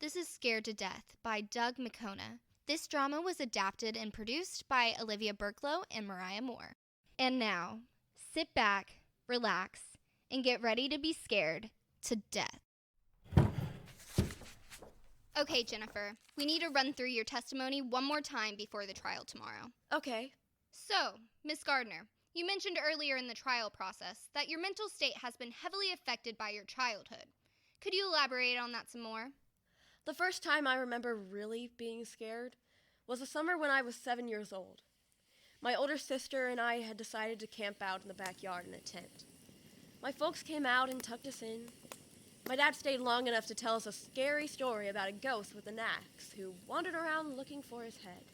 This is Scared to Death by Doug McConaha. This drama was adapted and produced by Olivia Burklow and Mariah Moore. And now, sit back, relax, and get ready to be scared to death. Okay, Jennifer, we need to run through your testimony one more time before the trial tomorrow. Okay. So, Miss Gardner, you mentioned earlier in the trial process that your mental state has been heavily affected by your childhood. Could you elaborate on that some more? The first time I remember really being scared was the summer when I was 7 years old. My older sister and I had decided to camp out in the backyard in a tent. My folks came out and tucked us in. My dad stayed long enough to tell us a scary story about a ghost with an axe who wandered around looking for his head.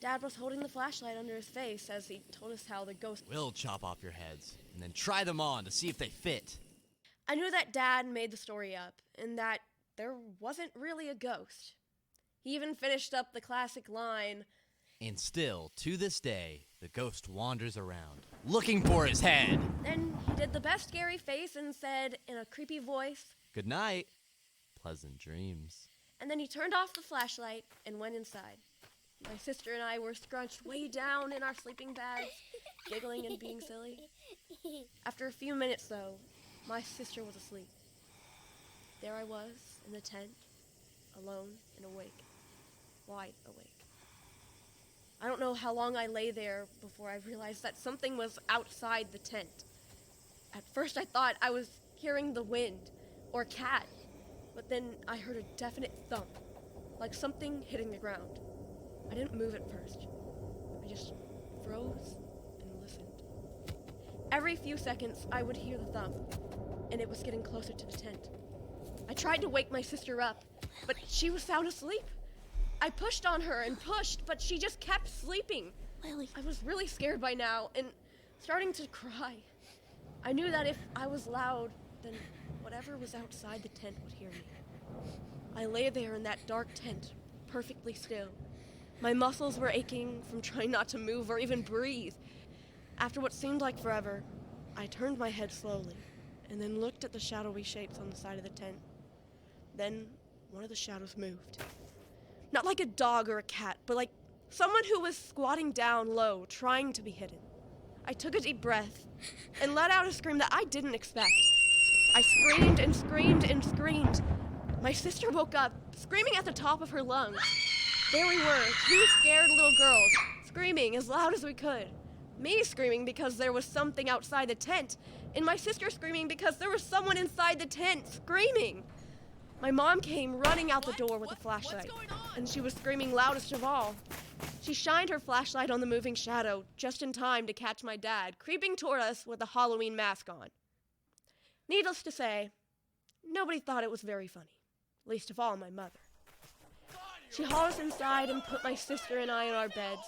Dad was holding the flashlight under his face as he told us how the ghost... We'll chop off your heads and then try them on to see if they fit. I knew that Dad made the story up and that there wasn't really a ghost. He even finished up the classic line, And still, to this day, the ghost wanders around, looking for his head. Then he did the best scary face and said in a creepy voice, Good night. Pleasant dreams. and then he turned off the flashlight and went inside. My sister and I were scrunched way down in our sleeping bags, giggling and being silly. After a few minutes, though, my sister was asleep. There I was in the tent, alone and awake, wide awake. I don't know how long I lay there before I realized that something was outside the tent. At first I thought I was hearing the wind or a cat, but then I heard a definite thump, like something hitting the ground. I didn't move at first. I just froze and listened. Every few seconds I would hear the thump, and it was getting closer to the tent. I tried to wake my sister up, but she was sound asleep. I pushed on her and pushed, but she just kept sleeping. Lily. I was really scared by now and starting to cry. I knew that if I was loud, then whatever was outside the tent would hear me. I lay there in that dark tent, perfectly still. My muscles were aching from trying not to move or even breathe. After what seemed like forever, I turned my head slowly and then looked at the shadowy shapes on the side of the tent. Then one of the shadows moved. Not like a dog or a cat, but like someone who was squatting down low, trying to be hidden. I took a deep breath and let out a scream that I didn't expect. I screamed and screamed and screamed. My sister woke up, screaming at the top of her lungs. There we were, two scared little girls, screaming as loud as we could. Me screaming because there was something outside the tent, and my sister screaming because there was someone inside the tent screaming. My mom came running out the door with a flashlight, and she was screaming loudest of all. She shined her flashlight on the moving shadow just in time to catch my dad, creeping toward us with a Halloween mask on. Needless to say, nobody thought it was very funny, least of all my mother. She hauled us inside and put my sister and I in our beds.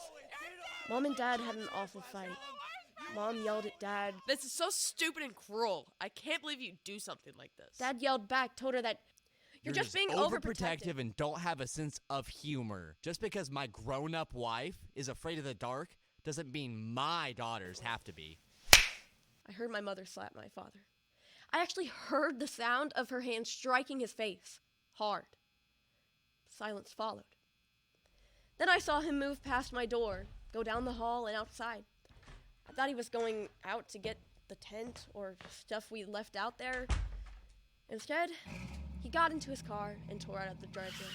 Mom and Dad had an awful fight. Mom yelled at Dad. This is so stupid and cruel. I can't believe you do something like this. Dad yelled back, told her that you're just being overprotective and don't have a sense of humor. Just because my grown-up wife is afraid of the dark doesn't mean my daughters have to be. I heard my mother slap my father. I actually heard the sound of her hand striking his face, hard. Silence followed. Then I saw him move past my door, go down the hall and outside. I thought he was going out to get the tent or stuff we left out there. Instead, he got into his car and tore out of the driveway.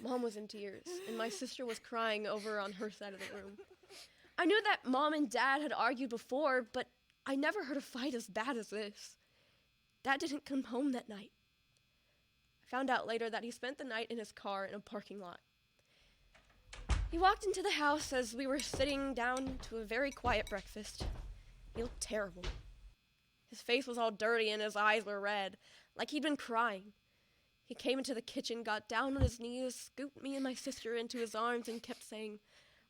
Mom was in tears, and my sister was crying over on her side of the room. I knew that Mom and Dad had argued before, but I never heard a fight as bad as this. Dad didn't come home that night. I found out later that he spent the night in his car in a parking lot. He walked into the house as we were sitting down to a very quiet breakfast. He looked terrible. His face was all dirty and his eyes were red, like he'd been crying. He came into the kitchen, got down on his knees, scooped me and my sister into his arms, and kept saying,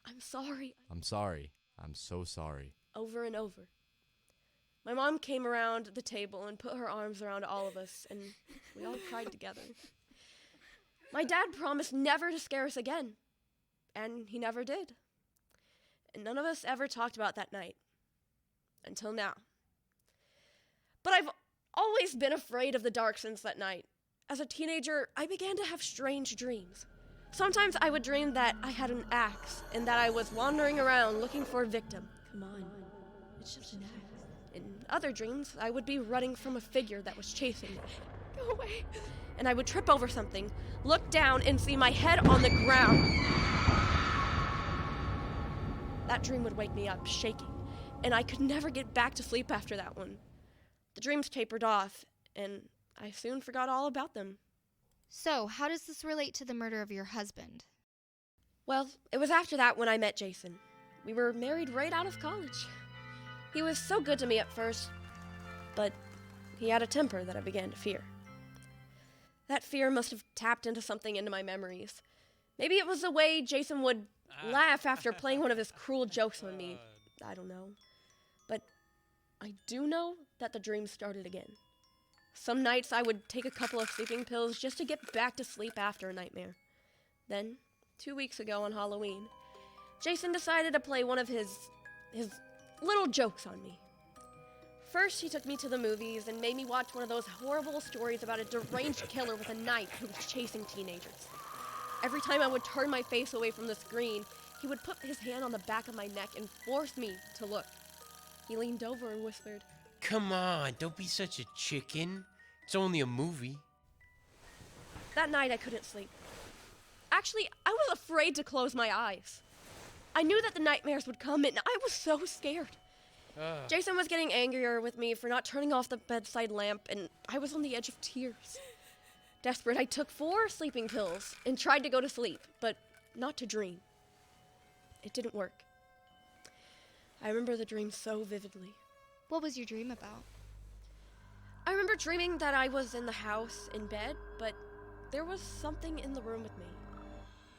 "I'm sorry." I'm sorry. I'm so sorry. Over and over. My mom came around the table and put her arms around all of us, and we all cried together. My dad promised never to scare us again, and he never did. And none of us ever talked about that night. Until now. But I've always been afraid of the dark since that night. As a teenager, I began to have strange dreams. Sometimes I would dream that I had an axe and that I was wandering around looking for a victim. Come on. It's just an act. In other dreams, I would be running from a figure that was chasing me. Go away. And I would trip over something, look down, and see my head on the ground. That dream would wake me up, shaking, and I could never get back to sleep after that one. The dreams tapered off, and I soon forgot all about them. So, how does this relate to the murder of your husband? Well, it was after that when I met Jason. We were married right out of college. He was so good to me at first, but he had a temper that I began to fear. That fear must have tapped into something into my memories. Maybe it was the way Jason would laugh after playing one of his cruel jokes on me. I don't know. But I do know that the dream started again. Some nights I would take a couple of sleeping pills just to get back to sleep after a nightmare. Then, 2 weeks ago on Halloween, Jason decided to play one of his little jokes on me. First, he took me to the movies and made me watch one of those horrible stories about a deranged killer with a knife who was chasing teenagers. Every time I would turn my face away from the screen, he would put his hand on the back of my neck and force me to look. He leaned over and whispered, Come on, don't be such a chicken. It's only a movie. That night I couldn't sleep. Actually, I was afraid to close my eyes. I knew that the nightmares would come and I was so scared. Jason was getting angrier with me for not turning off the bedside lamp, and I was on the edge of tears. Desperate, I took 4 sleeping pills and tried to go to sleep, but not to dream. It didn't work. I remember the dream so vividly. What was your dream about? I remember dreaming that I was in the house, in bed, but there was something in the room with me.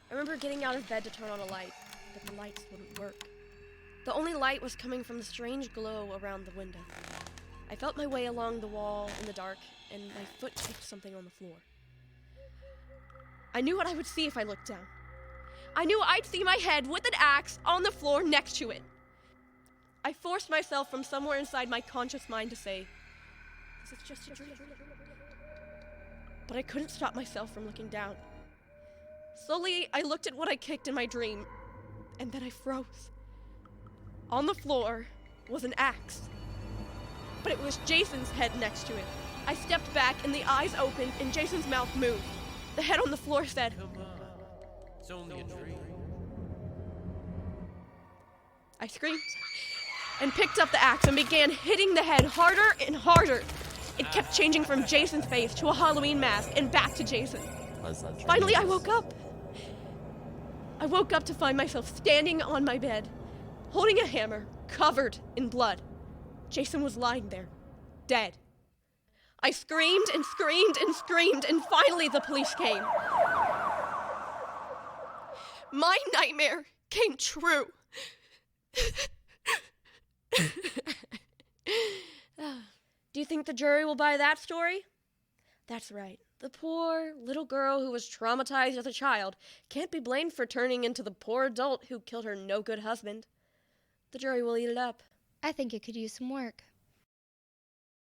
I remember getting out of bed to turn on a light, but the lights wouldn't work. The only light was coming from the strange glow around the window. I felt my way along the wall in the dark, and my foot kicked something on the floor. I knew what I would see if I looked down. I knew I'd see my head with an axe on the floor next to it. I forced myself from somewhere inside my conscious mind to say, "This is just a dream." But I couldn't stop myself from looking down. Slowly, I looked at what I kicked in my dream, and then I froze. On the floor was an axe, but it was Jason's head next to it. I stepped back, and the eyes opened, and Jason's mouth moved. The head on the floor said, Come on. It's only a dream. I screamed and picked up the axe and began hitting the head harder and harder. It kept changing from Jason's face to a Halloween mask and back to Jason. Finally, I woke up. I woke up to find myself standing on my bed, holding a hammer covered in blood. Jason was lying there, dead. I screamed and screamed and screamed, and finally the police came. My nightmare came true. Do you think the jury will buy that story? That's right. The poor little girl who was traumatized as a child can't be blamed for turning into the poor adult who killed her no-good husband. The jury will eat it up. I think it could use some work.